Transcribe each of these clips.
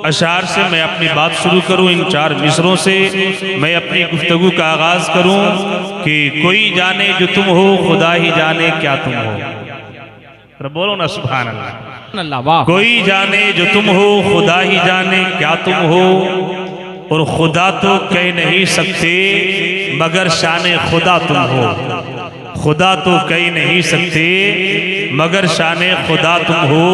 अशार से मैं अपनी बात शुरू करूं, इन 4 मिसरों से मैं अपनी गुफ्तगू का आगाज करूं कि कोई जाने जो तुम हो, खुदा ही जाने क्या तुम हो। बोलो ना सुभान अल्लाह। कोई जाने जो तुम हो, खुदा ही जाने क्या तुम हो। और खुदा तो कह नहीं सकते मगर शान खुदा तुम हो। खुदा तो कह नहीं सकते मगर शान खुदा तुम हो।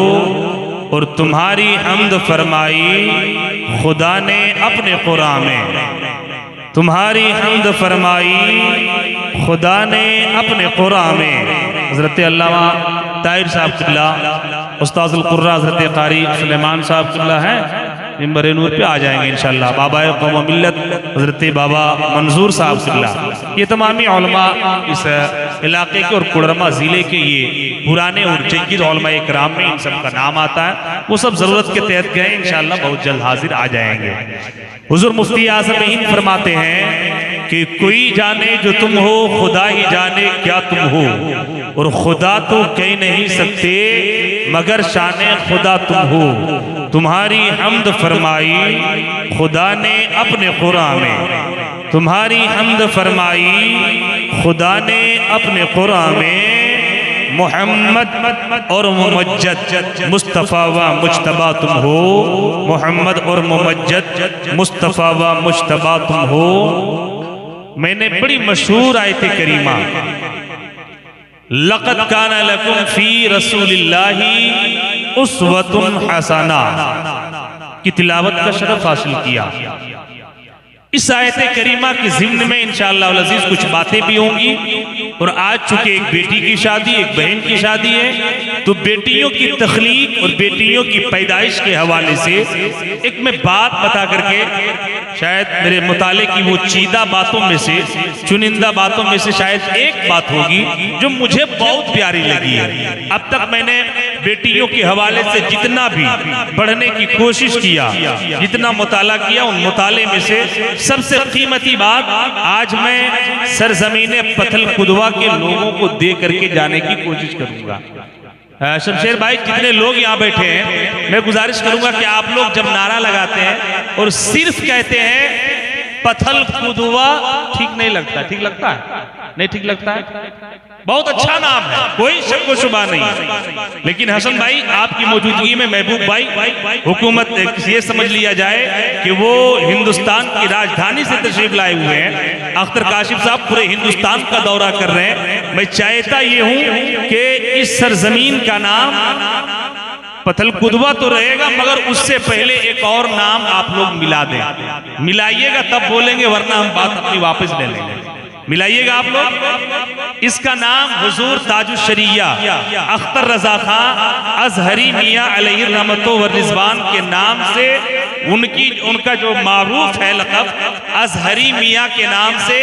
और तुम्हारी हम्द फरमाई खुदा ने अपने कुरान में। तुम्हारी हम्द फरमाई खुदा ने अपने कुरान में। हज़रत अल्लामा ताहिर साहब क़िबला, उस्ताज़ुल क़ुर्रा हज़रत क़ारी सुलेमान साहब क़िबला हैं, मिंबर नूर पे आ जाएंगे इंशाअल्लाह। बाबा कौम मिल्लत हज़रत बाबा मंजूर साहब क़िबला, ये तमामी उलमा इस इलाके के और कुड़रमा ज़िले के ये पुराने और जय्यद उलमा इकराम में इन सब का नाम आता है। वो सब ज़रूरत के तहत गए, इंशाअल्लाह बहुत जल्द हाजिर आ जाएंगे। हुज़ूर मुफ्ती आज़म हिंद फरमाते हैं कि कोई जाने जो तुम हो, खुदा ही जाने क्या तुम हो। और खुदा तो कह नहीं सकते मगर शान खुदा तुम हो। तुम्हारी हम्द फरमाई खुदा ने अपने कुरान में। तुम्हारी हम्द फरमाई खुदा ने अपने कुरान में। मोहम्मद और मुमज्जद मुस्तफ़ा व मुज्तबा तुम हो। मोहम्मद और मुमज्जद मुस्तफ़ा व मुज्तबा तुम हो। मैंने बड़ी मशहूर आयत करीमा लक़द काना लकुम फ़ी रसूलिल्लाहि उस्वतुन हसना की तिलावत का शरफ हासिल किया। इस आयत करीमा के ज़िम्न में इंशाअल्लाह अल अज़ीज़ कुछ बातें भी होंगी। और आज चूंकि एक बेटी की शादी, एक बहन की शादी है, तो बेटियों की तख्लीक और बेटियों की पैदाइश के हवाले से एक मैं बात बता करके शायद मेरे मुताले की वो चीदा बातों में से, चुनिंदा बातों में से शायद एक बात होगी जो मुझे बहुत प्यारी लगी है। अब तक मैंने बेटियों के हवाले से जितना भी पढ़ने की कोशिश किया, जितना मुताला किया, उन मुताले में से सबसे कीमती बात आज मैं सरजमीने पथल कुदवा के लोगों को दे करके जाने की कोशिश करूंगा। शमशेर भाई, जितने लोग यहाँ बैठे हैं, मैं गुजारिश करूंगा कि आप लोग जब नारा लगाते हैं और सिर्फ कहते हैं पथल कुदवा, ठीक नहीं लगता? ठीक लगता है? नहीं ठीक लगता है? बहुत अच्छा नाम है, कोई शक व शुबा नहीं। लेकिन हसन भाई, आपकी मौजूदगी में महबूब भाई हुकूमत ये समझ लिया जाए कि वो हिंदुस्तान की राजधानी से तशरीफ लाए हुए हैं। अख्तर काशिफ साहब पूरे हिंदुस्तान का दौरा कर रहे हैं। मैं चाहता ये हूं कि इस सरजमीन का नाम पथल कुदवा तो रहेगा, मगर उससे पहले एक और नाम आप लोग मिला दें। मिलाइएगा तब बोलेंगे, वरना हम बात अपनी वापस ले लेंगे। मिलाइएगा आप लोग। इसका नाम हुजूर ताजुश्शरिया अख्तर रजा खां अजहरी मियां अलैहि रहमतो व रिजवान के नाम से उनका जो मारूफ है लक़ब अजहरी मियां के नाम से,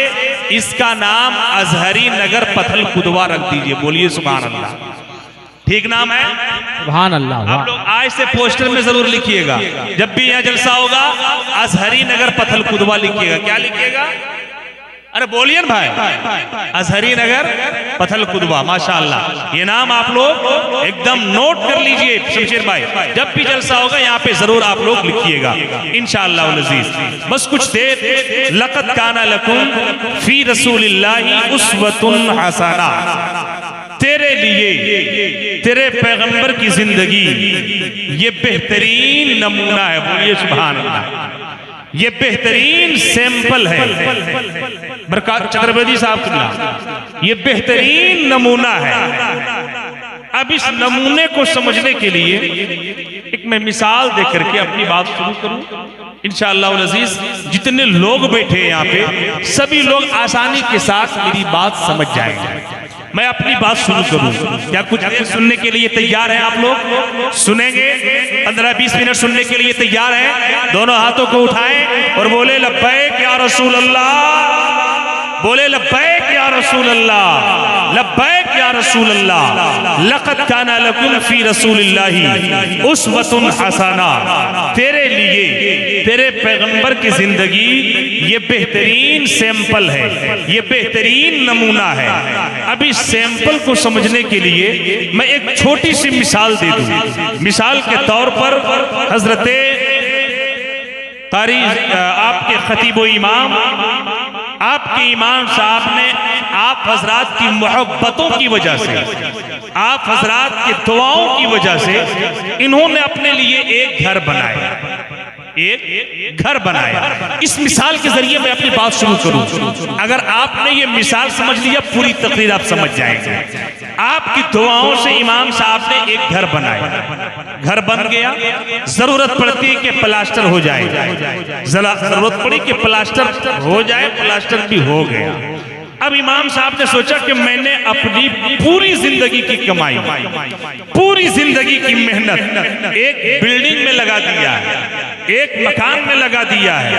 इसका नाम अजहरी नगर पथल कुदवा रख दीजिए। बोलिए सुभान अल्लाह। ठीक नाम है? सुभान अल्लाह। आप लोग आज से पोस्टर में जरूर लिखिएगा, जब भी यहाँ जलसा होगा अजहरी नगर पथल कुदवा लिखिएगा। क्या लिखिएगा? अरे बोलिए ना भाई, अजहरी नगर पथल कुदवा। माशाअल्लाह, ये नाम आप लोग एकदम नोट कर लीजिए शमशेर भाई, जब भी जलसा होगा यहाँ पे जरूर आप लोग लिखिएगा इंशाअल्लाह अल अज़ीज़। बस कुछ देर, लक़द काना लकुम फ़ी रसूलिल्लाहि उस्वतुन हसना, तेरे लिए, तेरे पैगंबर की जिंदगी ये बेहतरीन नमूना है। बोलिए सुभान अल्लाह। ये बेहतरीन सैंपल है। बरकत चक्रवर्ती साहब का ये बेहतरीन नमूना है। अब इस नमूने को समझने के लिए एक मैं मिसाल दे करके अपनी बात शुरू करूं इंशाअल्लाह अल अज़ीज़। जितने लोग बैठे हैं यहाँ पे, सभी लोग आसानी के साथ मेरी बात समझ जाएंगे। मैं अपनी बात शुरू करूं। क्या कुछ सुनने के लिए तैयार हैं आप लोग? सुनेंगे? 15-20 मिनट सुनने के लिए तैयार हैं? दोनों हाथों को उठाएं और बोले लब्बैक या रसूल अल्लाह। बोले लब्बैक या रसूल अल्लाह, लब्बैक या रसूल अल्लाह। लक़द काना लकुम फ़ी रसूलिल्लाहि उस्वतुन हसना, तेरे लिए, तेरे पैगंबर की जिंदगी ये बेहतरीन सैंपल है, ये बेहतरीन नमूना है। अब इस सैंपल को समझने के लिए मैं एक छोटी सी मिसाल दे दूं। मिसाल के तौर पर हजरते तारीख आपके खतीब इमाम, आपके इमाम साहब ने आप हजरात की मोहब्बतों की वजह से, आप हजरात की दुआओं की वजह से इन्होंने अपने लिए एक घर बनाया, एक घर बनाया। इस मिसाल के जरिए मैं अपनी बात शुरू करूं। अगर आपने ये मिसाल समझ लिया, पूरी तकरीर आप समझ जाएंगे। आपकी दुआओं से इमाम साहब ने एक घर बनाया, घर बन गया। जरूरत पड़ती है कि प्लास्टर हो जाए, जरूरत पड़ी कि प्लास्टर हो जाए, प्लास्टर भी हो गया। अब इमाम साहब ने सोचा कि मैंने अपनी पूरी जिंदगी की कमाई, पूरी जिंदगी की मेहनत एक बिल्डिंग में लगा दिया है, एक मकान में लगा दिया है,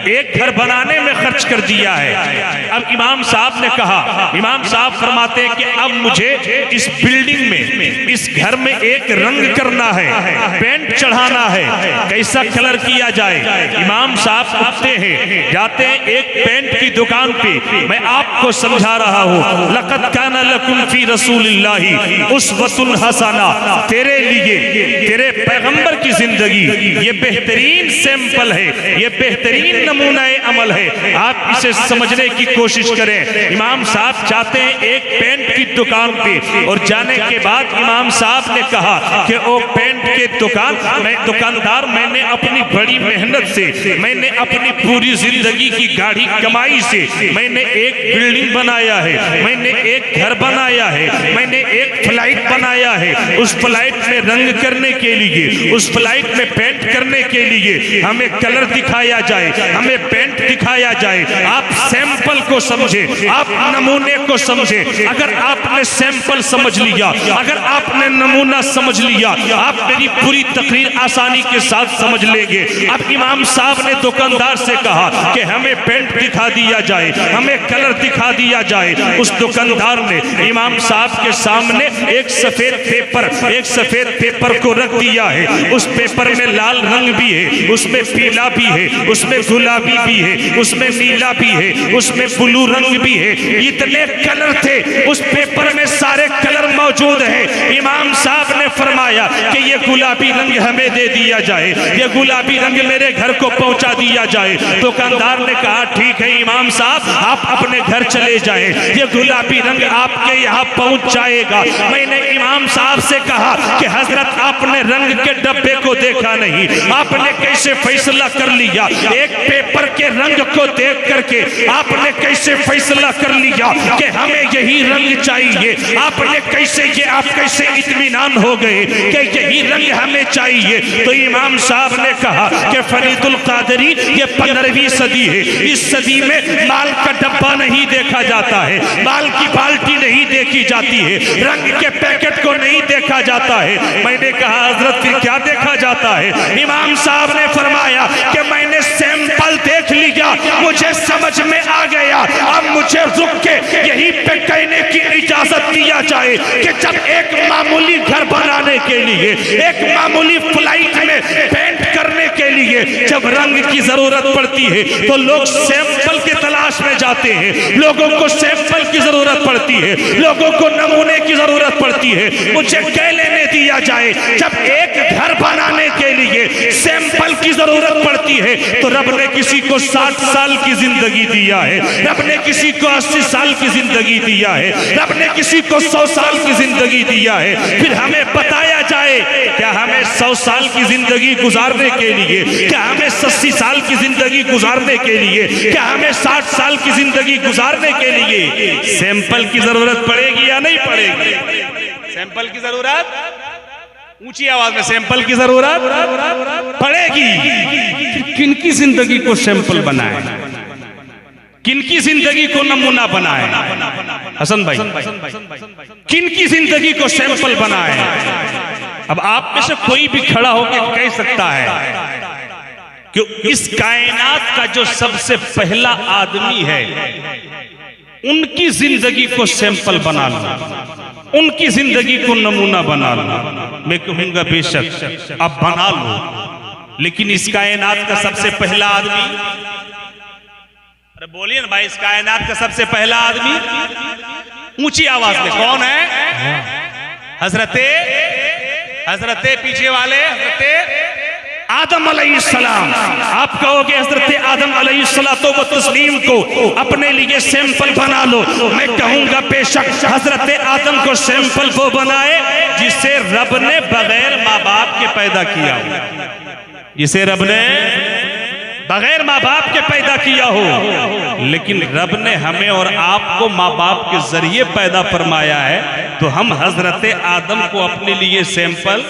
एक घर बनाने में खर्च कर दिया है। अब इमाम साहब ने कहा, इमाम साहब फरमाते हैं कि अब मुझे इस बिल्डिंग में, इस घर में एक रंग करना है, पेंट चढ़ाना है। कैसा कलर किया जाए? इमाम साहब उठते हैं, जाते हैं एक पेंट की दुकान पे। मैं आपको समझा रहा हूँ, लक़द काना लकुम फी रसूलिल्लाहि उस्वतुन हसना। तेरे लिए, तेरे पैगंबर की जिंदगी ये बेहतरीन सैंपल है, ये बेहतरीन नमूना अमल है। आप इसे समझने की कोशिश करें। इमाम साहब जाते हैं एक पेंट की दुकान पे, और जाने के बाद इमाम साहब ने कहा कि वो पेंट के दुकान, मैं दुकानदार, मैंने अपनी बड़ी मेहनत से, मैंने अपनी पूरी जिंदगी की गाढ़ी कमाई से मैंने एक बिल्डिंग बनाया है, मैंने एक घर बनाया है, मैंने एक फ्लाइट बनाया है। उस फ्लाइट में रंग करने के लिए, उस फ्लाइट में पेंट करने के लिए हमें कलर दिखाया जाए, हमें पेंट दिखाया जाए। आप सैंपल को समझे, आप नमूने को समझे। अगर आपने सैंपल समझ लिया, अगर आपने नमूना समझ लिया, आप मेरी पूरी तकरीर आसानी के साथ समझ लेंगे। अब इमाम साहब ने दुकानदार से कहा कि हमें पेंट दिखा दिया जाए, हमें कलर दिखा दिया जाए। उस दुकानदार ने इमाम साहब के सामने एक सफेद पेपर, एक सफेद पेपर को रख दिया है। उस पेपर में लाल रंग भी है, उसमें पीला भी है, उसमें गुलाबी भी है, उसमें नीला भी है, उसमें ब्लू रंग भी है। इतने कलर थे उस पेपर में, सारे कलर मौजूद हैं। इमाम साहब ने फरमाया कि ये गुलाबी रंग हमें दे दिया जाए, ये गुलाबी रंग मेरे घर को पहुंचा दिया जाए। दुकानदार ने कहा ठीक है इमाम साहब, आप अपने घर चले जाए, ये गुलाबी रंग आपके यहाँ पहुंच जाएगा। मैंने इमाम साहब से कहा कि हजरत आपने रंग के डब्बे को देखा नहीं, आपने कैसे फैसला कर लिया? एक पेपर के रंग को देख करके आपने कैसे फैसला कर लिया कि हमें यही रंग चाहिए? आपने कैसे, ये आप कैसे इत्मीनान हो गए कि यही रंग हमें चाहिए? तो इमाम साहब ने कहा कि फरीदुल कादरी, ये 15वीं सदी है, इस सदी में माल का डब्बा नहीं देखा जाता है, माल की बाल्टी नहीं देखी जाती है, रंग के पैकेट को नहीं देखा जाता है। मैंने कहा हजरत फिर क्या देखा जाता है? इमाम साहब ने फरमाया कि मैंने सैंपल देख लिया, मुझे समझ में आ गया। अब मुझे रुक के यहीं पे कहने की इजाजत दिया जाए कि जब एक मामूली घर बनाने के लिए, एक मामूली फ्लाइट में पेंट करने के लिए जब रंग की जरूरत पड़ती है तो लोग सैंपल की तलाश में जाते हैं। लोगों को सैंपल की जरूरत पड़ती है, लोगों को नमूने की जरूरत पड़ती है। मुझे क्या लेने दिया जाए? जब एक घर बनाने के लिए सैंपल की जरूरत पड़ती है तो रब ने किसी को 60 साल की जिंदगी दिया है, रब ने किसी को 80 साल की जिंदगी दिया है, रब ने किसी को 100 साल की जिंदगी दिया है। फिर हमें बताया जाए क्या हमें 100 साल की जिंदगी गुजारने के लिए, क्या हमें 80 साल की जिंदगी गुजारने के लिए, क्या हमें 60 साल की जिंदगी गुजारने के लिए सैंपल की जरूरत पड़ेगी या नहीं पड़ेगी? सैंपल की जरूरत, ऊंची आवाज में, सैंपल की जरूरत पड़ेगी। फिर किनकी जिंदगी को सैंपल बनाए, किनकी जिंदगी को नमूना बनाए? हसन भाई, किनकी जिंदगी को सैंपल बनाए? अब आप में से कोई भी खड़ा होकर कह सकता है कि इस कायनात का जो सबसे पहला आदमी है उनकी जिंदगी को सैंपल बना लो, उनकी जिंदगी को नमूना बना लो। मैं कहूंगा बेशक आप बना लो, लेकिन इस कायनात का सबसे पहला आदमी, अरे बोलिए ना भाई, इस कायनात का सबसे पहला आदमी ऊंची आवाज में कौन है? हजरते पीछे वाले, हजरते आदम अलैहिस्सलाम, आप कहोगे हजरत आदम अलैहिस्सलातो व तस्लीम को अपने लिए सैंपल बना लो। मैं कहूंगा बेशक हजरत आदम को सैंपल वो बनाए जिसे रब ने बगैर माँ बाप के पैदा किया हो, जिसे रब ने बगैर माँ बाप के पैदा किया हो। लेकिन रब ने हमें और आपको माँ बाप के जरिए पैदा फरमाया है, तो हम हजरत आदम को अपने लिए सैंपल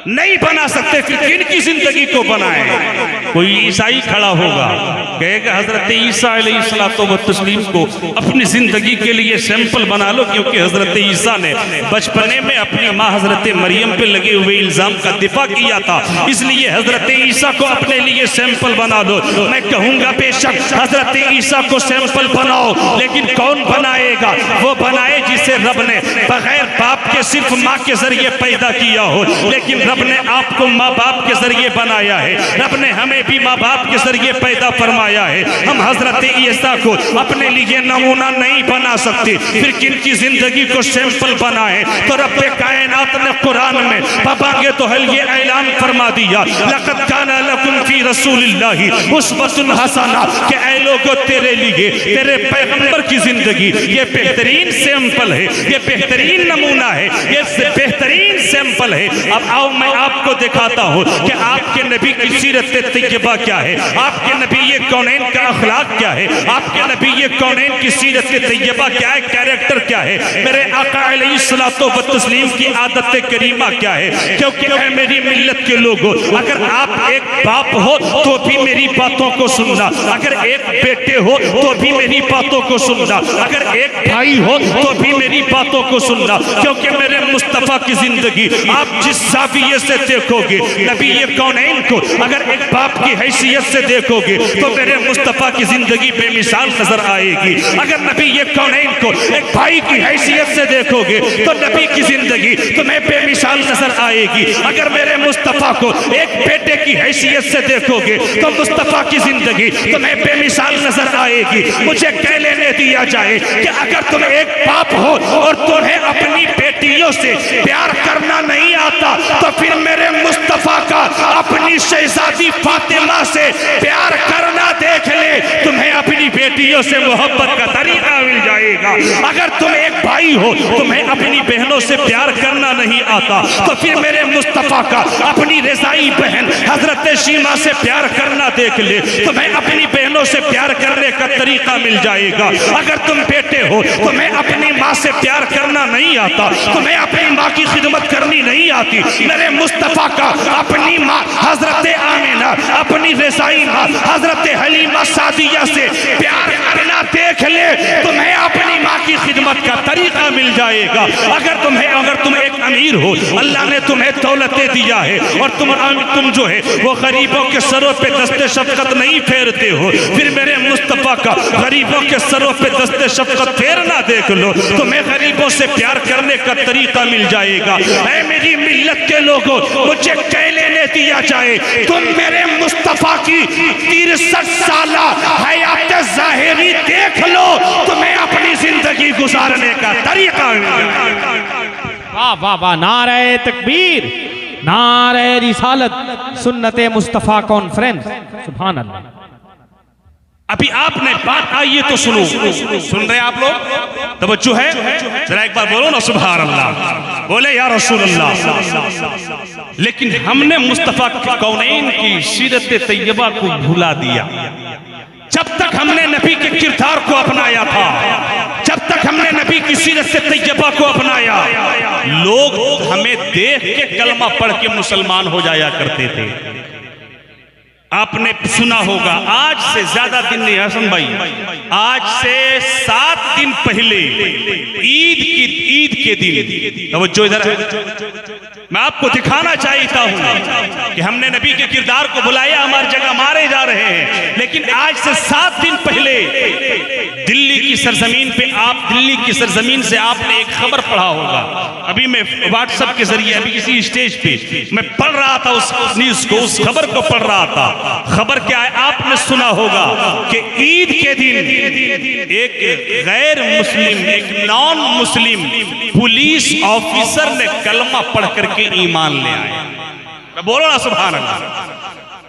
नहीं बना सकते। फिर किनकी जिंदगी को बनाए? कोई ईसाई खड़ा होगा कहेगा हजरत ईसा अलैहिस्सलातो व तस्लीम को अपनी जिंदगी के लिए सैंपल बना लो, क्योंकि हजरत ईसा ने बचपने में अपनी माँ हजरत मरियम पे लगे हुए इल्जाम का दिफा किया था, इसलिए हजरत ईसा को अपने लिए सैंपल बना दो। मैं कहूंगा बेशक हजरत ईसा को सैंपल बनाओ, लेकिन कौन बनाएगा? वो बनाए जिसे रब ने बगैर बाप के सिर्फ माँ के जरिए पैदा किया हो। लेकिन रब ने आपको माँ बाप के जरिए बनाया है, रब ने हमें भी माँ बाप के जरिए पैदा फरमाया है। हम हजरत ईसा को अपने लिए नमूना नहीं बना सकते, फिर किनकी जिंदगी को सैंपल बनाए? तो रब कायनात ने कुरान में पापांगे तो हल ये ऐलान फरमा दिया, लक़द काना लकुम फी रसूलिल्लाहि उस्वतुन हसना, कि ऐ लोगों तेरे लिए तेरे पैगंबर की जिंदगी ये बेहतरीन सैंपल है, ये बेहतरीन नमूना है, ये बेहतरीन सैंपल है। अब आओ मैं आपको दिखाता हूँ कि आपके नबी की सीरत तैयबा क्या है, आपके नबी ये कौनैन का अखलाक क्या है, आपके नबी ये कौनैन की सीरत तैयबा क्या है, कैरेक्टर क्या है, मेरे आका अलैहिस्सलातो व तस्लीम की आदत करीमा क्या है। क्योंकि मेरी मिल्लत के लोगों, अगर आप एक बाप हो तो भी मेरी बातों को सुनना, अगर एक बेटे हो तो भी मेरी बातों को सुनना, अगर एक भाई हो तो भी मेरी बातों को सुनना, क्योंकि मेरे मुस्तफा की जिंदगी आप जिस जाविये से देखोगे, नबी ये कौनैन को अगर एक बाप की हैसियत से देखोगे तो मेरे मुस्तफा की जिंदगी बेमिसाल नजर आएगी। अगर नबी ये कौनैन को एक भाई की हैसियत से देखोगे तो नबी की जिंदगी तुम्हें बेमिसाल नजर आएगी। अगर मेरे मुस्तफा को एक बेटे की हैसियत से देखोगे तो मुस्तफा की जिंदगी तुम्हें बेमिसाल नजर आएगी। मुझे कह लेने दिया जाए कि अगर तुम एक बाप हो और तुम्हें अपनी बेटियों से प्यार करना नहीं आता, तो फिर मेरे मुस्तफा का अपनी शहजादी फातिमा से प्यार करना देख ले, तुम्हें अपनी बेटियों से मोहब्बत का तरीका मिल जाएगा। अगर तुम एक भाई हो, तुम्हें अपनी बहनों से प्यार करना नहीं आता, तो फिर मेरे मुस्तफा का अपनी रज़ाई बहन हजरत शीमा से प्यार करना देख ले, तुम्हें अपनी बहनों से प्यार करने का तरीका मिल जाएगा। अगर तुम बेटे हो, तुम्हें अपनी माँ से प्यार करना नहीं आता, तुम्हें अपनी माँ की खिदमत करनी नहीं आती, मेरे मुस्तफा का अपनी माँ हजरत आमिना, अपनी रज़ाई माँ हजरत हलीमा सादिया से प्यार करना देख ले, तुम्हें अपनी माँ की खिदमत का तरीका मिल जाएगा। अगर तुम एक अमीर हो, अल्लाह ने तुम्हें दौलतें दिया है और तुम जो है वो गरीबों के सरों पे दस्ते शफकत नहीं फेरते हो, फिर मेरे मुस्तफा का गरीबों के सरों पे दस्ते शफकत फेरना देख लो, तुम्हें गरीबों से प्यार करने का तरीका मिल जाएगा। ऐ मेरी मिल्लत के लोगों, मुझे कह लेने दिया जाए, तुम मेरे मुस्तफा की 63 साला हयात ज़ाहिरी देख लो, तुम्हें अपनी जिंदगी गुजारने का तरीका मिल जाएगा। वाह वाह वाह, नारे तकबीर, नारे रिसालत, सुन्नते मुस्तफा कॉन्फ्रेंस, सुभान अल्लाह। अभी आपने बात आई है तो सुनो, सुन रहे आप लोग? तवज्जो है? जरा एक बार बोलो ना सुभान अल्लाह, बोले या रसूल अल्लाह। लेकिन हमने मुस्तफा कौनैन की सीरत तैयबा को भुला दिया। जब तक हमने नबी के किरदार को अपनाया था, जब तक हमने नबी की सीरत तैयबा को अपनाया, लोग हमें देख के कलमा पढ़ के मुसलमान हो जाया करते थे। आपने सुना होगा, आज से ज्यादा दिन नहीं हसन भाई, आज से 7 दिन पहले ईद के दिन, तवज्जो इधर है, मैं आपको दिखाना चाहता हूं कि हमने नबी के किरदार को बुलाया, हमारी जगह मारे जा रहे हैं। लेकिन आज से 7 दिन पहले दिल्ली की सरजमीन पे, दिल्ली की सरजमीन से आपने एक खबर पढ़ा होगा। अभी मैं व्हाट्सएप के जरिए अभी किसी स्टेज पे मैं पढ़ रहा था उस न्यूज को, उस खबर को पढ़ रहा था। खबर क्या है? आपने सुना होगा कि ईद के दिन एक गैर मुस्लिम, एक नॉन मुस्लिम पुलिस ऑफिसर ने कलमा पढ़ करके ईमान ले आया। बोलो ना सुभान अल्लाह।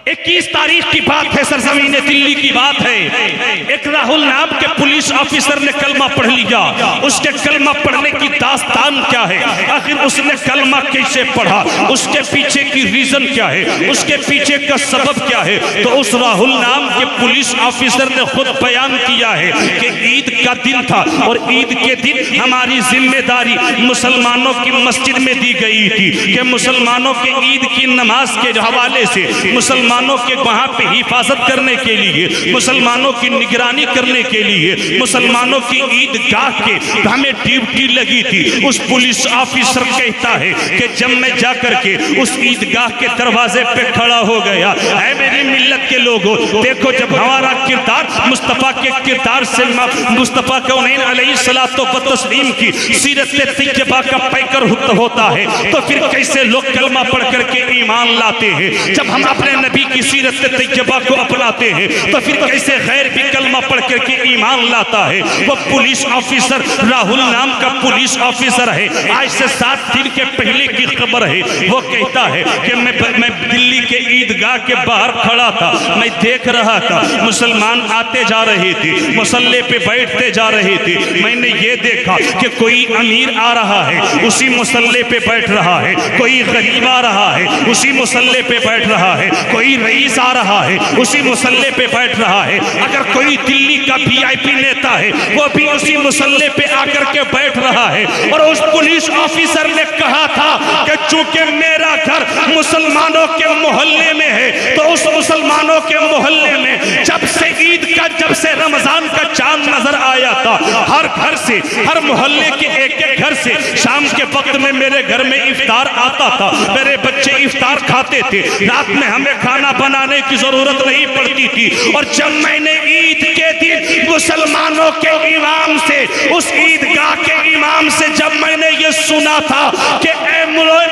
21 तारीख की बात है, सरजमीन दिल्ली की बात है। एक राहुल नाम के पुलिस ऑफिसर ने कलमा पढ़ लिया। उसके कलमा पढ़ने की दास्तान क्या है, आखिर उसने कलमा कैसे पढ़ा, उसके पीछे की रीजन क्या है, उसके पीछे का सबब क्या है, तो उस राहुल नाम के पुलिस ऑफिसर ने खुद बयान किया है कि ईद का दिन था और ईद के दिन हमारी जिम्मेदारी मुसलमानों की मस्जिद में दी गई थी कि मुसलमानों के ईद की नमाज के हवाले से, मुसलमानों के वहां पे हिफाजत करने के लिए, मुसलमानों की निगरानी करने के लिए, मुसलमानों की ईदगाह के हमें ड्यूटी लगी थी। उस पुलिस ऑफिसर कहता है कि जब मैं जाकर के उस ईदगाह के दरवाजे पे खड़ा हो गया, ऐ मेरी मिल्लत के लोगों, देखो जब हमारा किरदार मुस्तफ़ा के किरदार से, मुस्तफ़ा कौनैन अलैहिस्सलातो व तस्लीम की सीरत तैयबा का पैकर होता है, तो फिर कैसे लोग कलमा पढ़ करके ईमान लाते हैं। जब हम अपने नबी की सीरत तैयबा को अपनाते हैं तो फिर कैसे गैर भी कलमा पढ़ करके ईमान लाता है। वो पुलिस ऑफिसर राहुल नाम का पुलिस ऑफिसर है। आज से 7 दिन के पहले की खबर है। वो कहता है कि मैं दिल्ली के ईदगाह के बाहर खड़ा था, मैं देख रहा था मुसलमान आते जा रहे थे, मुसल्ले पे बैठते जा रहे थे। मैंने ये देखा कि कोई अमीर आ रहा है, उसी मुसल्ले पे बैठ रहा है, कोई गरीब आ रहा है, उसी मुसल्ले पे बैठ रहा है, कोई रईस आ रहा है, उसी मुसल्ले पे बैठ रहा है। अगर कोई दिल्ली का VIP नेता है, वो भी उसी मुसल्ले पे आकर के बैठ रहा है। और उस पुलिस ऑफिसर ने कहा था कि चूंकि मेरा घर मुसलमानों के मोहल्ले में है, तो उस मुसलमानों के मोहल्ले में जब से ईद का, जब से रमजान का चांद नजर आया था, हर घर से, हर मोहल्ले के एक घर से शाम के वक्त में मेरे घर में इफ्तार आता था। मेरे बच्चे इफ्तार खाते थे, रात में हमें खाना बनाने की जरूरत नहीं पड़ती थी। और जब मैंने ईद के दिन मुसलमानों के इमाम से, उस ईदगाह के इमाम से जब मैंने ये सुना था कि ऐ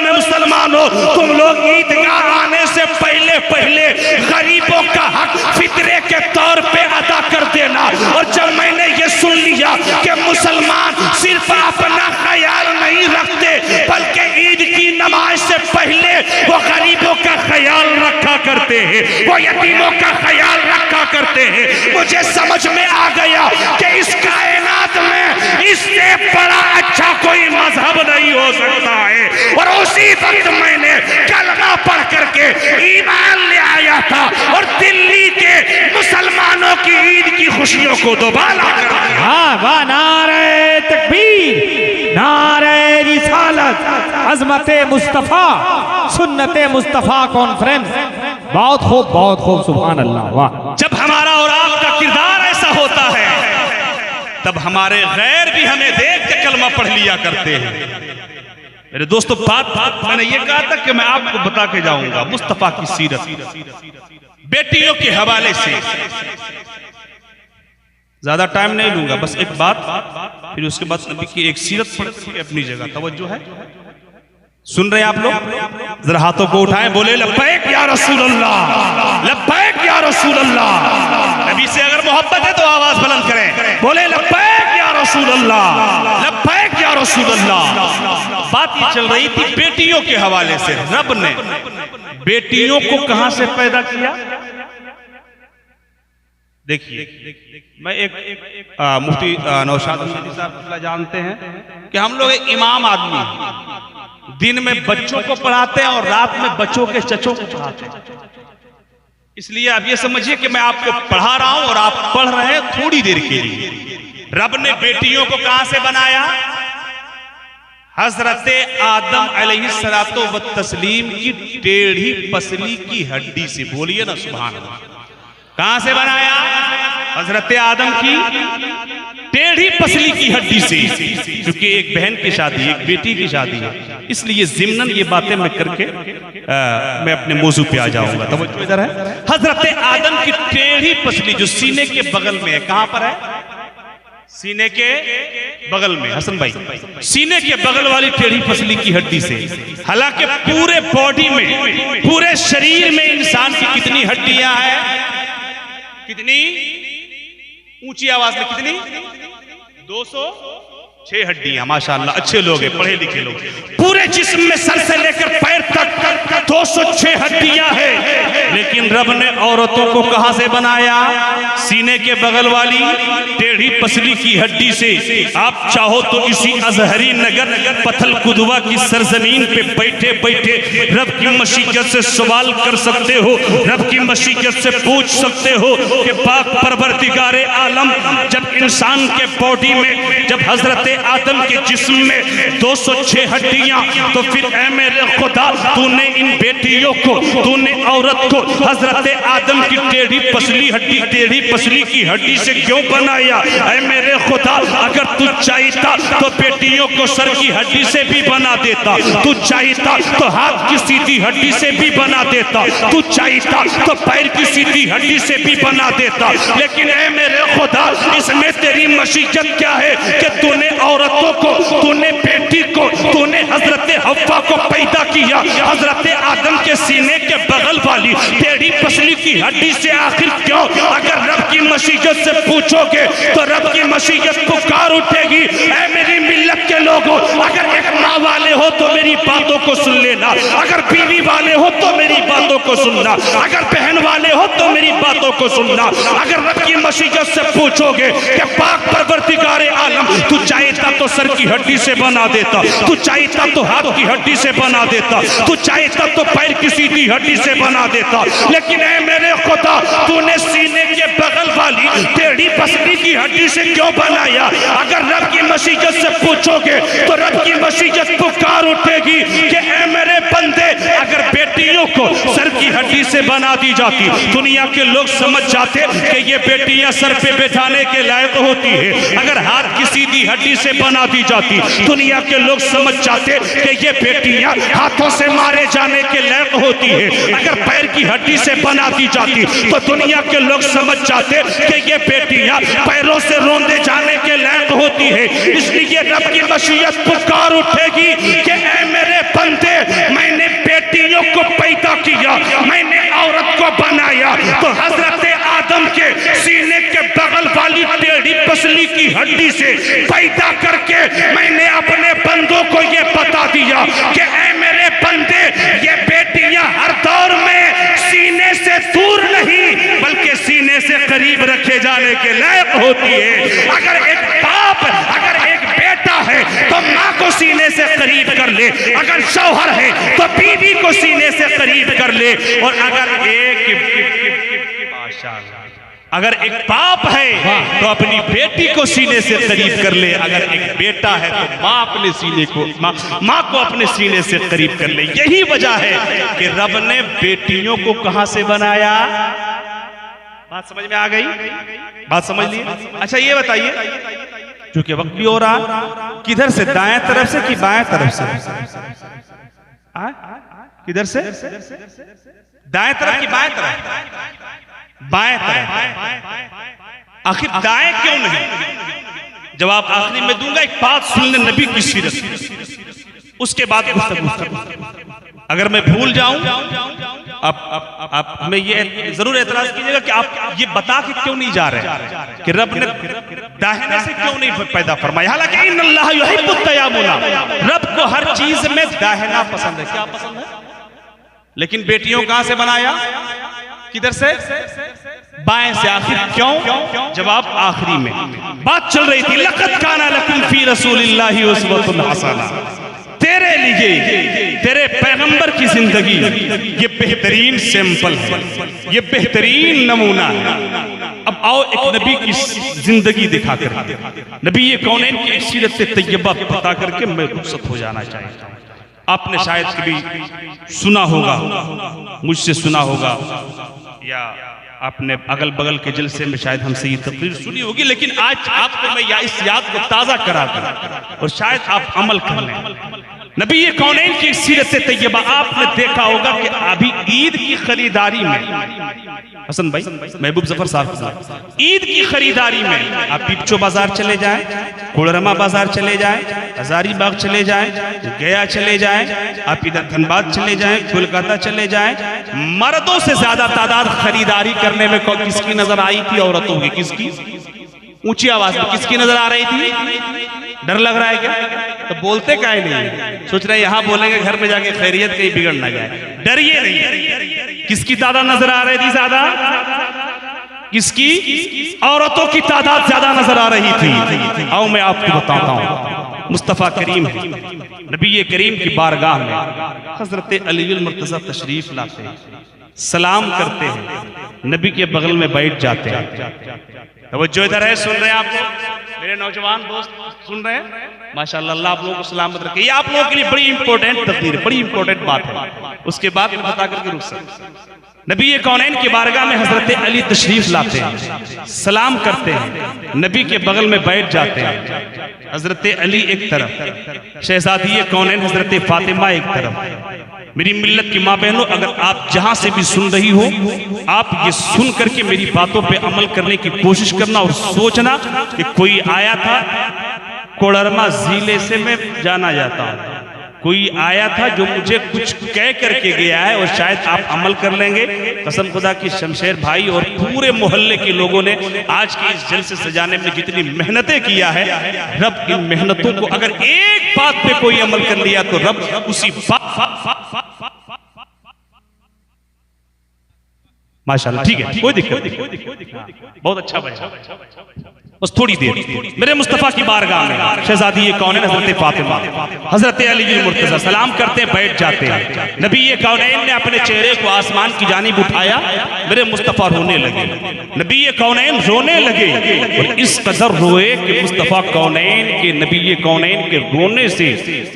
मुसलमानों, तुम लोग ईदगाह आने से पहले पहले गरीबों का हक फितरे के तौर पे अदा कर देना, और जब मैंने ये सुन लिया कि मुसलमान सिर्फ अपना ख्याल नहीं रखते बल्कि ईद की नमाज से पहले वो गरीबों का ख्याल रखा करते हैं, वो यतीमों का ख्याल रखा करते हैं, मुझे समझ में आ गया कि इस कायनात में इससे बड़ा अच्छा कोई मजहब नहीं हो सकता है। और उसी वक्त मैंने कलमा पढ़ करके ईमान ले आया था और दिल्ली के मुसलमानों की ईद की खुशियों को दोबारा कर दिया। हाँ वाह, नारे तकबीर, नारे रिसालत, अज़मते मुस्तफ़ा, सुन्नते मुस्तफ़ा कॉन्फ्रेंस। बहुत खूब, बहुत खूब, सुभान अल्लाह, वाह। जब हमारा और आपका किरदार ऐसा होता है तब हमारे गैर भी हमें देख के कलमा पढ़ लिया करते हैं। मेरे दोस्तों, बात मैंने ये कहा था कि मैं आपको बता के जाऊंगा मुस्तफा की सीरत बेटियों के हवाले से। ज्यादा टाइम नहीं लूंगा, बस एक बात, फिर उसके बाद नबी की एक सीरत पढ़ अपनी जगह तवज्जो है। सुन रहे आप लोग? जरा हाथों को उठाएं, बोले लब्बैक या रसूल अल्लाह, लब्बैक या रसूल अल्लाह। नबी से अगर मोहब्बत है तो आवाज बुलंद करें, बोले लब्बैक या रसूल अल्लाह, लब्बैक या रसूल अल्लाह। बात ये चल रही थी बेटियों के हवाले से। रब ने बेटियों को कहां से पैदा किया? देखिए, मैं एक मुफ्ती नौशाद हुसैनी साहब जानते हैं कि हम लोग एक इमाम आदमी हैं, दिन में बच्चों को पढ़ाते हैं और रात में बच्चों के चचों को पढ़ाते हैं। इसलिए आप ये समझिए कि मैं आपको पढ़ा रहा हूं और आप पढ़ रहे हैं थोड़ी देर के लिए। रब ने बेटियों को कहां से बनाया? हजरत आदम अलैहिस्सलातो व तस्लीम की टेढ़ी पसली की हड्डी से। बोलिए ना सुभान अल्लाह। कहां से बनाया? हजरत आदम की टेढ़ी पसली की हड्डी से। क्योंकि एक बहन की शादी, एक बेटी की शादी है, इसलिए जिम्नन ये बातें मैं करके मैं अपने मौजू पे आ जाऊंगा। तो इधर है हजरत आदम की टेढ़ी पसली जो सीने के बगल में है। कहां पर है? सीने के बगल में। हसन भाई, सीने के बगल वाली टेढ़ी पसली की हड्डी से। हालांकि पूरे बॉडी में, पूरे शरीर में इंसान की कितनी हड्डियां हैं? कितनी? ऊंची आवाज में कितनी? 6 हड्डियां, माशाअल्लाह अच्छे लोग हैं, पढ़े लिखे लोग। पूरे जिस्म में सर से लेकर पैर तक 206 हड्डियां हैं, लेकिन रब ने औरतों को कहां से बनाया? सीने के बगल वाली टेढ़ी पसली की हड्डी से। आप चाहो तो इसी अजहरी नगर पथल कुदवा की सरजमीन पे बैठे बैठे रब की मशीयत से सवाल कर सकते हो, रब की मशीयत से पूछ सकते हो कि पाक परवरदिगारे आलम जब इंसान के बॉडी में, जब हजरत आदम के जिस्म में 206 हड्डियां, तो फिर ऐ मेरे खुदा तूने इन बेटियों को, तूने औरत को हजरत आदम की टेढ़ी पसली हड्डी, टेढ़ी पसली की हड्डी से क्यों बनाया? ऐ मेरे खुदा अगर तू चाहता तो बेटियों को सर की हड्डी से भी बना देता, तू चाहता तो हाथ की सीधी हड्डी से भी बना देता, तू चाहता तो पैर की सीधी हड्डी से भी बना देता, लेकिन ऐ मेरे खुदा इसमें तेरी मशीयत क्या है कि तूने औरतों को, तूने बेटी को, तूने हजरत हव्वा को पैदा किया हजरत आदम के सीने के बगल वाली टेढ़ी पसली की हड्डी से, आखिर क्यों? अगर रब की मशीयत से पूछोगे तो रब की मशीयत पुकार उठेगी। ऐ मेरी मिल्लत के लोगों, अगर एक माँ वाले हो तो मेरी बातों को सुन लेना, अगर बीवी वाले हो तो मेरी बातों को सुनना, अगर बहन वाले हो तो मेरी बातों को सुनना। अगर रब की मशीयत से पूछोगे कि पाक परवरदिगारे आलम तू चाहता तो सर की हड्डी से बना देता, तू चाहता तो हाथ की हड्डी से बना देता, तू चाहता तो पैर की सीधी हड्डी से बना देता, लेकिन ऐ मेरे खुदा तूने सीने के बगल वाली टेढ़ी पसली की हड्डी से क्यों बनाया? अगर रब की मशीयत से पूछोगे तो रब की मशीयत पुकार उठेगी कि ऐ मेरे बंदे, अगर बेटियों को सर की हड्डी से बना दी जाती, दुनिया के लोग समझ जाते कि ये बेटियां सर पे बैठाने के लायक होती है। अगर हाथ की सीधी हड्डी से बना दी जाती, दुनिया के लोग समझ जाते कि ये बेटियां हाथों से मारे जाने के लायक होती है। अगर पैर की हड्डी से बना दी जाती तो दुनिया के लोग समझ जाते कि ये बेटियां पैरों से रोंदे जाने के लायक होती है। इसलिए रब की मशीयत पुकार उठेगी कि ऐ मेरे बंदे, मैंने बेटियों को पैदा किया, मैंने औरत को बनाया, तो हजरत आदम के सीने के बगल वाली टेढ़ी पसली की हड्डी से पैदा करके मैंने अपने बंदों को ये बता दिया कि ऐ मेरे बंदे, ये बेटियां हर दौर में सीने से दूर नहीं बल्कि सीने से करीब रखे जाने के लायक होती है। अगर एक बाप, अगर एक बेटा है तो माँ को सीने से करीब कर ले, अगर शौहर है तो बीवी को सीने से करीब कर ले, और अगर एक बाप है तो अपनी बेटी को सीने से करीब कर ले, अगर एक बेटा है तो माँ अपने सीने को, माँ को अपने सीने से करीब कर ले। यही वजह है कि रब ने बेटियों को कहां से बनाया। बात समझ में आ गई? बात समझ ली? अच्छा ये बताइए, क्योंकि वक्त भी हो रहा, किधर से, दाएं तरफ से कि बाएं तरफ से? किधर से? दाएं तरफ कि बाएं तरफ? बाएं तरफ। आखिर दाएं क्यों नहीं? जवाब आखिरी में दूंगा। एक बात सुन ले नबी की सीरत, उसके बाद अगर मैं भूल जाऊं, आप हमें ये जरूर एतराज कीजिएगा कि आप ये बता के क्यों नहीं जा रहे कि रब ने दाहिने से क्यों नहीं पैदा फरमाया। हालांकि इन्नल्लाह युहिब्बुत तयामुना, रब को हर चीज में दाहिना पसंद है। क्या पसंद है? लेकिन बेटियों कहां से बनाया? किधर से? बाएं से। आखिर क्यों? जवाब आखिरी में। बात चल रही थी, लक़द काना लकुम फी रसूलिल्लाहि उस्वतुन हसना, तेरे लिए, तेरे पैगंबर की जिंदगी ये बेहतरीन सैंपल है, ये बेहतरीन नमूना है। अब आओ एक नबी की जिंदगी दिखाकर, नबी ये कौनैन की सीरत तैयबा पता करके मैं रुखसत हो जाना चाहता हूँ। आपने शायद कभी सुना होगा, मुझसे सुना होगा, या आपने अगल बगल के जलसे में शायद हमसे ये तकरीर सुनी होगी, लेकिन आज आपको मैं इस याद को ताज़ा करा दूं और शायद आप अमल कर लें। नबी ये कौनैन की सीरत तैयबा आपने देखा होगा कि अभी ईद की खरीदारी में, हसन भाई, महबूब जफर साहब, ईद की खरीदारी में आप पिपचो बाजार चले जाएं, कोडरमा बाजार चले जाएं, हजारीबाग चले जाएं, गया चले जाएं, आप इधर धनबाद चले जाएं, कोलकाता चले जाएं, मर्दों से ज्यादा तादाद खरीदारी करने में किसकी नजर आई थी? औरतों की। किसकी? ऊंची आवाज में। किसकी नजर आ रही थी? डर लग रहा है क्या? तो बोलते काहे नहीं? सोच रहे यहां बोलेंगे घर में जाके खैरियत कहीं बिगड़ ना जाए। डरिए नहीं। किसकी तादाद नजर आ रही थी ज्यादा? किसकी? औरतों की तादाद ज्यादा नजर आ रही थी। आओ मैं आपको बताता हूं, मुस्तफा करीम है, नबी करीम की बारगाह में हजरत अली मुर्तजा तशरीफ लाते हैं, सलाम करते हैं, नबी के बगल में बैठ जाते हैं। तवज्जो इधर है, सुन रहे हैं आप लोग, मेरे नौजवान दोस्त सुन रहे हैं? माशाअल्लाह, अल्लाह आप लोगों को सलामत रखे। ये आप लोगों के लिए बड़ी इंपॉर्टेंट तकदीर, बड़ी इंपॉर्टेंट बात है। उसके बाद मैं बता करके रुक सकता। नबी कौनैन की बारगाह में हजरत अली तशरीफ लाते हैं, सलाम करते हैं, नबी के बगल में बैठ जाते हैं। हजरत अली एक तरफ, शहजादी कौनैन हजरत फातिमा एक तरफ। मेरी मिल्लत की माँ बहनों, अगर आप जहां से भी सुन रही हो, आप ये सुन करके मेरी बातों पे अमल करने की कोशिश करना और सोचना कि कोई आया था कोडरमा जिले से मैं जाना जाता हूं, कोई आया था जो मुझे कुछ कह करके गया है और शायद आप अमल कर लेंगे। कसम खुदा की शमशेर भाई और पूरे मोहल्ले के लोगों ने आज के इस जलसे सजाने में जितनी मेहनतें किया है, रब इन मेहनतों को अगर एक बात पे कोई अमल कर लिया तो रब उसी माशाल्लाह, ठीक है, कोई दिक्कत, बहुत अच्छा बचा। बस थोड़ी देर मेरे मुस्तफा की बारगाह में शहजादी कौनैन हजरत फातिमा, हजरत अली मुर्तजा सलाम करते बैठ जाते हैं। नबी कौनैन ने अपने चेहरे को आसमान की जानिब उठाया, मेरे मुस्तफा रोने लगे। नबी कौनैन रोने लगे और इस कदर रोए कि मुस्तफा कौनैन के, नबी कौनैन के रोने से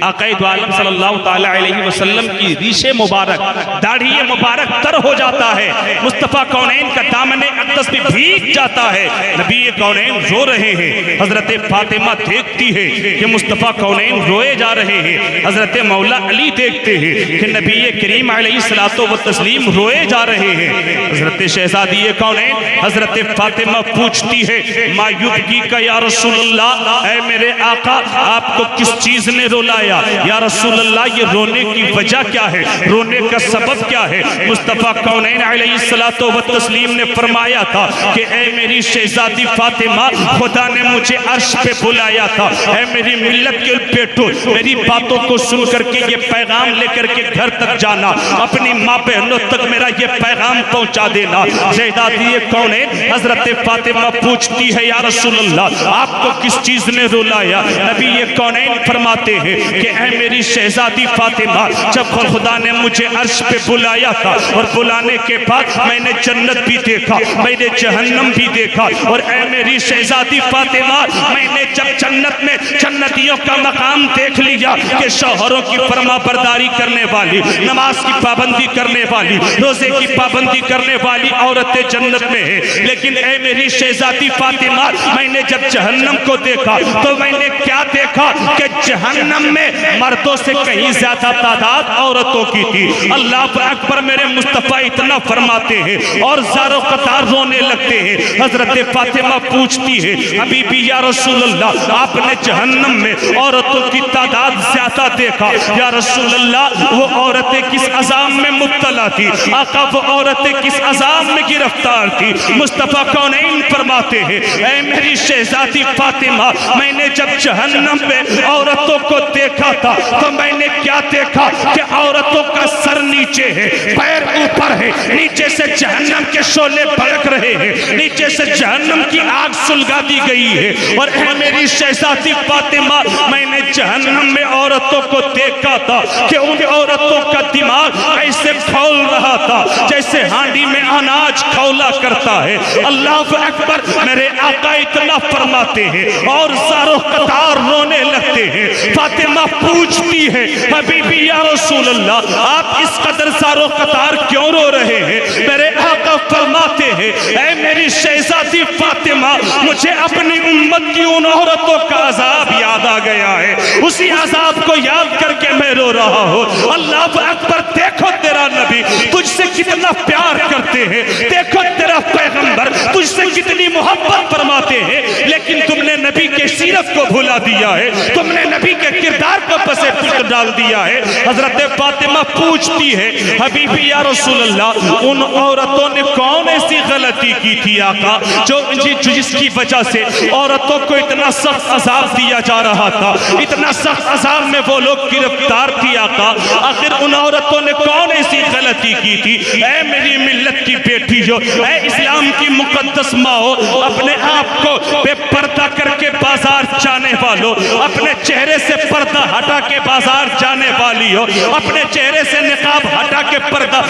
आक़ाए दो आलम सल्लल्लाहु तआला अलैहि वसल्लम की रीशे मुबारक, दाढ़ी मुबारक तर हो जाता है। मुस्तफा कौनैन का दामने अक़दस भी भीग जाता है। नबी कौनैन रो रहे हैं, हजरत फातिमा देखती है कि मुस्तफा कौनैन रोए जा रहे हैं। हजरत मौला अली देखते हैं कि नबी करीम अलैहिस्सलातु व तस्लीम रोए जा रहे हैं। हजरत शहजादी कौनैन हजरत फातिमा पूछती है, मा युबकी का या रसूलल्लाह, ऐ मेरे आका आपको किस चीज ने रुलाया? या रसूलल्लाह ये रोने की वजह क्या है, रोने का सबब क्या है? मुस्तफा कौनैन अलैहिस्सलातु व तस्लीम ने फरमाया था कि ऐ मेरी शहजादी फातिमा, खुदा ने मुझे अर्श पे बुलाया था। ऐ मेरी मिल्लत के बेटो, मेरी बातों को सुन करके ये पैगाम लेकर के घर तक जाना, अपनी माँ बहनों तक मेरा ये पैगाम पहुंचा देना। शहजादी कौनैन हजरत फातिमा पूछती है, या रसूलल्लाह आपको किस चीज ने रुलाया? नबी कौनैन फरमाते हैं कि ऐ मेरी शहजादी फातिमा, जब खुदा ने मुझे अर्श पे बुलाया था और बुलाने के बाद मैंने जन्नत भी देखा, मैंने जहन्नम भी देखा, और ऐ मेरी शहजादी फातिमा, मैंने जब जन्नत में जन्नतियों का मकाम देख लिया कि शौहरों की फरमाबरदारी करने वाली, नमाज की पाबंदी करने वाली, रोजे की पाबंदी करने वाली औरतें जन्नत में है, लेकिन ऐ मेरी शहजादी फातिमा, मैंने जब जहन्नम को देखा तो मैंने क्या देखा कि जहन्नम में मर्दों से कहीं ज्यादा तादाद औरतों की थी। अल्लाह अकबर, मेरे मुस्तफा इतना फरमाते हैं और ज़ारो कतार रोने लगते हैं। हजरत फातिमा पूछती है, हबीबी या रसूलल्लाह आपने जहन्नम में औरतों की तादाद ज्यादा देखा, या रसूलल्लाह वो औरतें किस अजाब में मुब्तला थी? आका वो औरतें किस अजाब में गिरफ्तार थी? मुस्तफा कौनैन फरमाते हैं, ऐ मेरी शहजादी फातिमा, मैंने जब जहन्नम में औरतों को देखा था तो मैंने क्या देखा कि औरतों का सर नीचे है, पैर ऊपर है, नीचे से जहन्नम के शोले भड़क रहे हैं, नीचे से जहन्नम की आग सुलगा दी गई है। और मेरी शहजादी फातिमा, मैंने जहन्नम में औरतों को देखा था कि उन औरतों का दिमाग ऐसे खौल रहा था जैसे हांडी में अनाज खौला करता है। अल्लाह अकबर, मेरे आका इतना फरमाते हैं और ज़ारो कतार रोने लगते हैं। फातिमा पूछती है, हबीबी या रसूलल्लाह आप इस कदर ज़ारो कतार क्यों रो रहे हैं? मेरे आका फरमाते हैं, ऐ मेरी शहजादी फातिमा, मुझे अपनी उम्मत की उन औरतों का अजाब याद आ गया है, उसी अजाब को याद करके मैं रो रहा हूँ। अल्लाह अकबर, देखो तेरा नबी तुझसे कितना प्यार करते हैं, देखो तेरा पैगंबर तुझसे कितनी मोहब्बत फरमाते हैं, लेकिन तुमने नबी के सीरत को भुला दिया है, तुमने नबी के किरदार को पसे पुष्ट डाल दिया है। हजरत फातिमा पूछती है, हबीबी या रसूल अल्लाह, उन औरतों ने कौन ऐसी गलती की थी आका जो जिसकी वजह से औरतों को इतना सख्त अजाब दिया जा रहा था, इतना सख्त अजाब में वो लोग गिरफ्तार थी आका। आखिर उन औरतों ने कौन ऐसी गलती की थी? ऐ मेरी मिल्लत की बेटी जो, ऐ इस्लाम की मुकद्दस माँ हो, अपने आप को बेपर्दा करके बाजार जाने वालों, अपने चेहरे से पर्दा हटा के बाजार जाने वाली हो, अपने चेहरे से निकाब हटा के पर्दा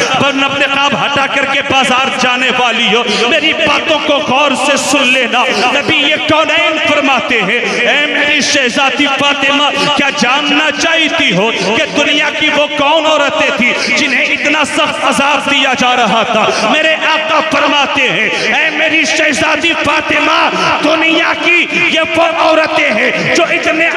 निकाब हटा करके बाजार जाने वाली हो, मेरी बातों को गौर से सुन लेना। नबी ये कौनैन फरमाते हैं, ऐ मेरी शहजादी फातिमा, क्या जानना चाहती हो कि दुनिया की वो कौन औरतें थी जिन्हें इतना सख्त अजाब दिया जा रहा था? मेरे आका फरमाते हैं, ऐ मेरी शहजादी फातिमा, दुनिया की ये वो औरतें हैं जो इतने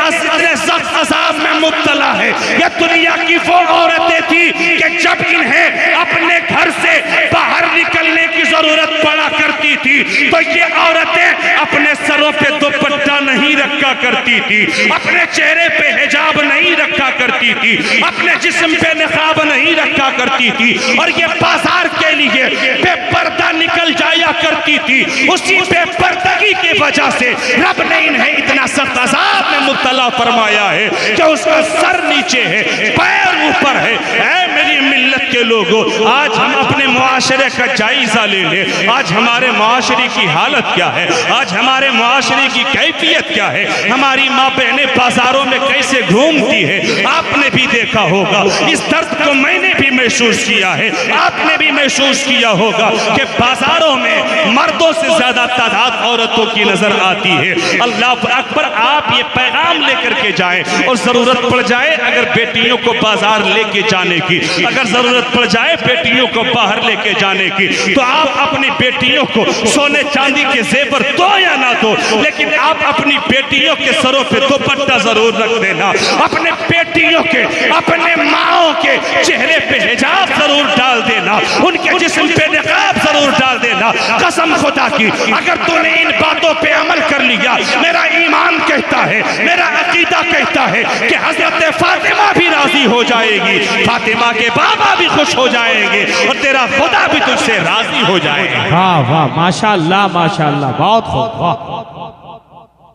सख्त अजाब में मुब्तला है। ये दुनिया की वो औरतें थी कि जब इन्हें अपने घर से बाहर निकलने की जरूरत पड़ा करती थी तो ये औरतें अपने सरों पे दुपट्टा नहीं रखा करती थी, अपने चेहरे पे हिजाब नहीं रखा करती थी, अपने जिस्म पे निकाब नहीं रखा करती थी, और ये बाजार के लिए बेपर्दा निकल जाया करती थी। उसी बेपर्दगी की वजह से रब ने इन्हें इतना सख्त अजाब में मुब्तला फरमाया है कि उसका सर नीचे है, पैर ऊपर है। ऐ मेरी मिल्लत के लोगों, आज हम अपने मुआशरे का जायजा ले ले। आज हमारे मुआशरे की हालत क्या है? आज हमारे मुआशरे की कैफियत क्या है? हमारी माँ बहनें बाजारों में कैसे घूमती है? आपने भी देखा होगा, इस दर्द को मैंने भी महसूस किया है, आपने भी महसूस किया होगा कि बाजारों में मर्दों से ज्यादा तादाद औरतों की नजर आती है। अल्लाह अकबर, आप ये पैगाम लेकर के जाएं, और जरूरत पड़ जाए अगर बेटियों को बाजार लेके जाने की, अगर जरूरत पड़ जाए बेटियों को बाहर लेके जाने की, तो आप अपनी बेटियों को सोने चांदी के जेवर दो या ना दो, लेकिन आप अपनी बेटियों के सरों पे दुपट्टा जरूर रख देना, अपने बेटियों के, अपने माओ के चेहरे पे हिजाब जरूर डाल देना, उनके जिस्म पे निकाब जरूर डाल देना। कसम खुदा की, अगर तूने इन बातों पे अमल कर लिया, मेरा ईमान कहता है, मेरा अकीदा कहता है कि हजरत फातिमा भी राजी हो जाएगी, फातिमा के बाबा भी खुश हो जाएंगे, और तेरा खुदा भी तुझसे राजी हो जाएगा। वाह वाह, माशाअल्लाह माशाअल्लाह, बहुत खूब, वाह।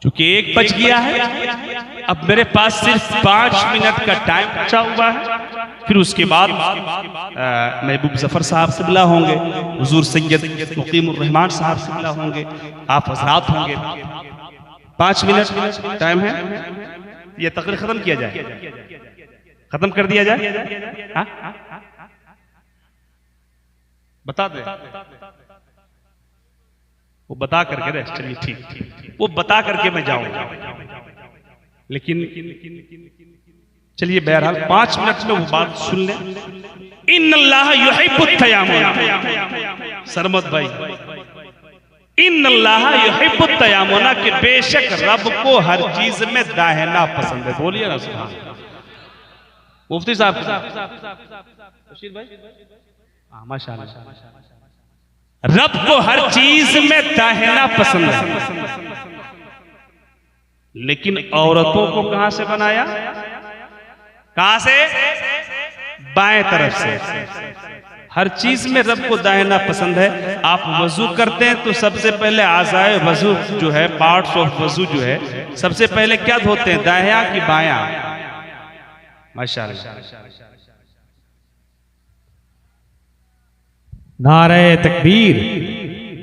चूंकि 1 बज गया है, अब मेरे पास सिर्फ 5 मिनट का टाइम बचा हुआ है, फिर उसके बाद महबूब जफर साहब से मिला होंगे, हुजूर सैयद मुकीमुर रहमान साहब से मिला होंगे, आप हजरात होंगे। 5 मिनट टाइम है, ये तकरीर खत्म किया जाए, खत्म कर दिया जाए। हाँ? बता दे, वो बता करके दे, चलिए ठीक, वो बता करके मैं जाऊंगा, लेकिन चलिए बहरहाल 5 मिनट में वो बात सुन लें। इन्नल्लाह युहिब्बुत तयाम्मुना, सरमत भाई, इन्नल्लाह युहिब्बुत तयाम्मुना, कि बेशक रब को हर चीज में दाहिना पसंद है। बोलिए ना सुभान अल्लाह। मुफ्ती साहब, बशीर भाई, माशाअल्लाह, रब को हर चीज में दाहिना पसंद है, लेकिन औरतों को कहां से बनाया? कहां से? बाएं तरफ से। हर चीज में रब को दाहिना पसंद है। आप वजू करते हैं तो सबसे पहले आज़ाए वजू जो है, पार्ट्स ऑफ वजू जो है, सबसे पहले क्या धोते हैं, दाहिया कि बायां? माशाअल्लाह, नारे तकबीर,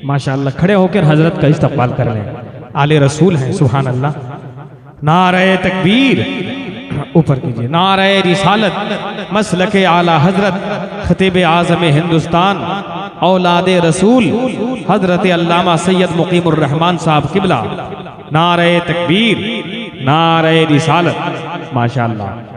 माशाअल्लाह। खड़े होकर हजरत का इस्तकबाल कर लें, आले रसूल हैं, सुभान अल्लाह। नारे तकबीर ऊपर कीजिए, नारे रिसालत, मसलके आला हजरत, खतीब आज़म हिंदुस्तान, औलादे रसूल हजरत अल्लामा सैयद मुकीमुर रहमान साहब किबला। नारे तकबीर, नारे रिसालत, माशाअल्लाह।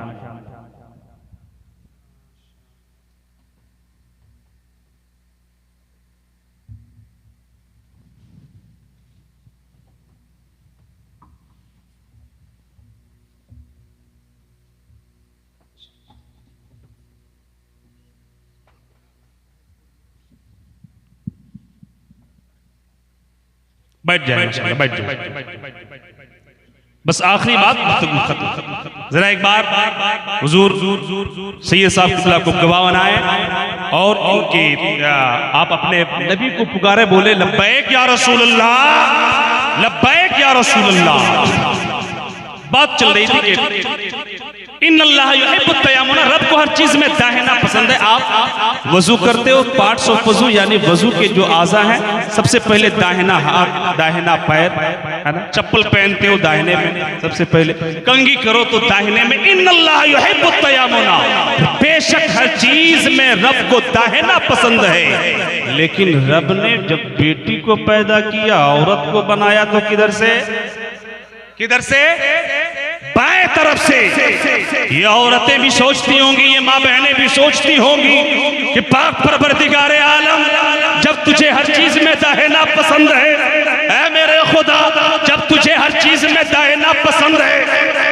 बैठ जाए माशाल्लाह, बैठ जाए। बस आखिरी बात, गुफ्तगू खत्म। जरा एक बार हुजूर सैयद साहब किबला को गवाह बनाए और इनके आप अपने नबी को पुकारे, बोले लब्बैक या रसूल अल्लाह, लब्बैक या रसूल अल्लाह। बात चल रही थी कि इन्नल्लाह युहिब्बुत तयम्मुन, रब को हर चीज में दाहिना पसंद है। आप वजू करते हो, पार्ट्स ऑफ वजू यानी वजू के जो आज़ा हैं, सबसे पहले दाहिना हाथ, दाहिना पैर, है ना, चप्पल पहनते हो दाहिने में, सबसे पहले कंघी करो तो दाहिने में। इन्नल्लाह युहिब्बुत तयम्मुन, बेशक हर चीज में रब को दाहिना पसंद है। लेकिन रब ने जब बेटी को पैदा किया, औरत को बनाया, तो किधर से, किधर से, बाएं तरफ से। ये औरतें भी सोचती होंगी, ये माँ बहनें भी सोचती होंगी कि पाक परवरदिगारे आलम, जब तुझे हर चीज में दाहिना पसंद है, ऐ मेरे खुदा, जब तुझे हर चीज में दाहिना पसंद है,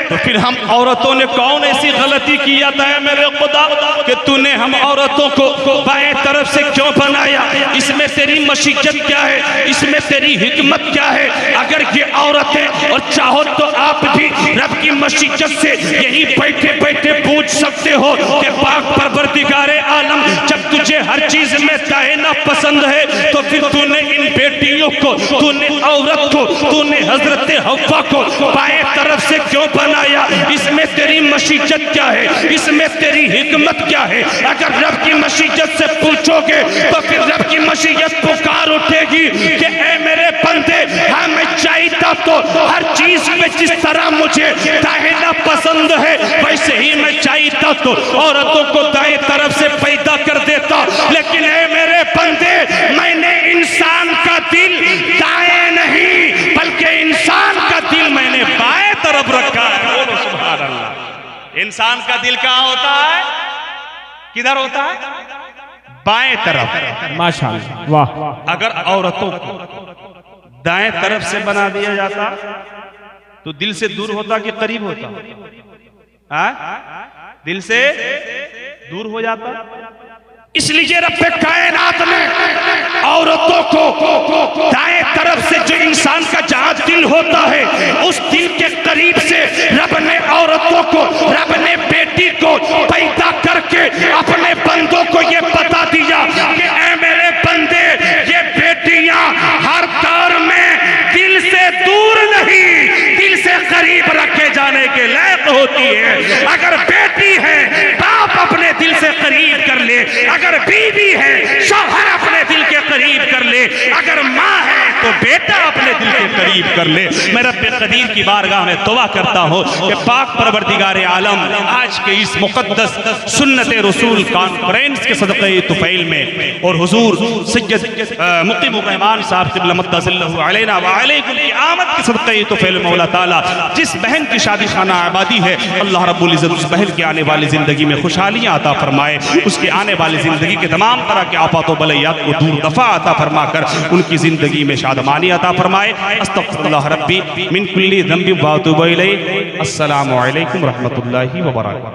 तो फिर हम औरतों ने कौन ऐसी गलती किया था मेरे खुदा कि तूने हम औरतों को बाएं तरफ से क्यों बनाया? इसमें तेरी मशीजत क्या है? इसमें तेरी हिकमत क्या है? अगर ये औरतें, और चाहो तो आप भी रब की मशीजत से यही बैठे बैठे पूछ सकते हो कि पाक परवरदिगारे आलम, जब तुझे हर चीज में दाहिना पसंद है, तो फिर तूने इन बेटियों को, तूने औरत को, तूने हजरत हव्वा को बाएं तरफ से क्यों बनाया? इसमें तेरी मशीजत क्या है? इसमें तेरी हिकमत क्या है? अगर रब की मशीजत से पूछोगे तो फिर रब की मशीजत पुकार उठेगी कि ऐ मेरे बंदे, हाँ मैं चाहता तो हर चीज में जिस तरह मुझे दाहिना पसंद है, वैसे ही मैं चाहता तो औरतों को दाएं तरफ से पैदा कर देता। लेकिन ऐ मेरे बंदे, मैंने इंसान का दिल दाएं नहीं बल्कि इंसान का दिल मैंने बाएं तरफ रखा है। बोलो सुभान अल्लाह। इंसान का दिल कहाँ होता है? किधर होता है? बाएं तरफ। माशाअल्लाह, वाह। अगर औरतों को दाएं तरफ से बना दिया जाता तो दिल से दूर होता कि करीब होता? दिल से दूर हो जाता। इसलिए रब्बे कायनात ने औरतों को दाएं तरफ से, जो इंसान का जहां दिल होता है, उस दिल के करीब से रब ने औरतों को, रब ने बेटी को पैदा करके अपने बंदों को ये बता दिया कि ऐ मेरे बंदे, ये बेटियां हर दौर में दिल से दूर नहीं, दिल से करीब रखे जाने के लायक होती है। अगर बेटी है, बाप अपने दिल से करीब कर ले। अगर बीवी है, शौहर अपने दिल के करीब कर ले। अगर माँ है तो बेटा अपने दिल के करीब कर ले। मैं रब्बे कदीर की बारगाह में दुआ करता हूँ कि पाक परवरदिगारे आलम आज के इस मुक़द्दस सुन्नत रसूल कॉन्फ्रेंस के सदक़े तुफ़ैल में और हुजूर सैयद मुक़ीमुर रहमान साहब क़िबला मद्दसल्लहु अलैना व अलैकुम की आमद के सदक़े तुफ़ैल मौला ताला जिस बहन की शादी खाना आबादी है, अल्लाह रब्बुल इज़्ज़त उस बहन की आने वाली ज़िंदगी में खुशहालियाँ अता फरमाए, उसके आने वाली ज़िंदगी के तमाम तरह के आफ़ात व बलैयात को दूर दफ़ा अता फरमा कर उनकी ज़िंदगी में शादमानी अता फरमाए। अस्तग़फिरुल्लाह रब्बी मिन कुल्ली ज़ंबिन व अतूबु इलैह। अस्सलामु अलैकुम व रहमतुल्लाहि व बरकातुहू।